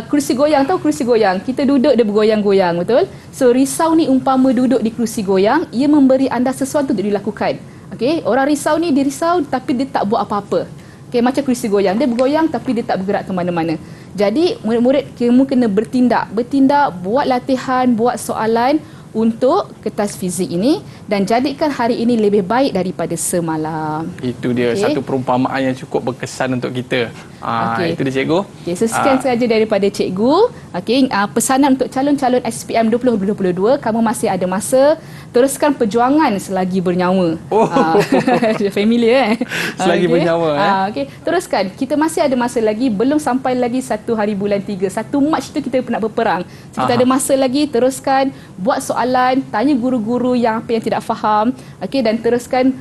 C: kursi goyang, tahu kursi goyang? Kita duduk dia bergoyang-goyang, betul? So risau ni umpama duduk di kursi goyang, ia memberi anda sesuatu untuk dilakukan. Okey, orang risau ni dia risau tapi dia tak buat apa-apa. Okey, macam kursi goyang, dia bergoyang tapi dia tak bergerak ke mana-mana. Jadi murid-murid kamu kena bertindak, buat latihan, buat soalan untuk kertas fizik ini dan jadikan hari ini lebih baik daripada semalam.
B: Itu dia satu perumpamaan yang cukup berkesan untuk kita. Itu dia cikgu.
C: So sekian sahaja daripada cikgu. Pesanan untuk calon-calon SPM 2022, kamu masih ada masa, teruskan perjuangan selagi bernyawa. Familiar
B: selagi bernyawa.
C: Teruskan. Kita masih ada masa lagi, belum sampai lagi 1 hari bulan 3. 1 Mac tu kita nak berperang. So, kita ada masa lagi, teruskan buat soalan, tanya guru-guru yang apa yang tidak faham, dan teruskan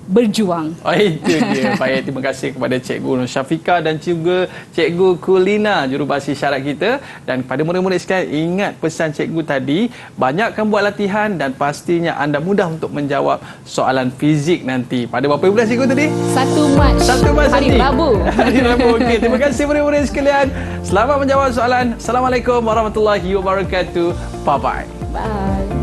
C: berjuang.
B: Itu dia. Baik, terima kasih kepada Cikgu Nur Syafiqah dan juga Cikgu Kulina, jurubahasa isyarat kita. Dan kepada murid-murid sekalian, ingat pesan cikgu tadi, banyakkan buat latihan dan pastinya anda mudah untuk menjawab soalan fizik nanti. Pada berapa bulan cikgu tadi?
C: 1 Mac.
B: 1 Mac
C: hari Rabu.
B: Hari Rabu. Okey, terima kasih murid-murid sekalian. Selamat menjawab soalan. Assalamualaikum warahmatullahi wabarakatuh. Bye-bye.
C: Bye.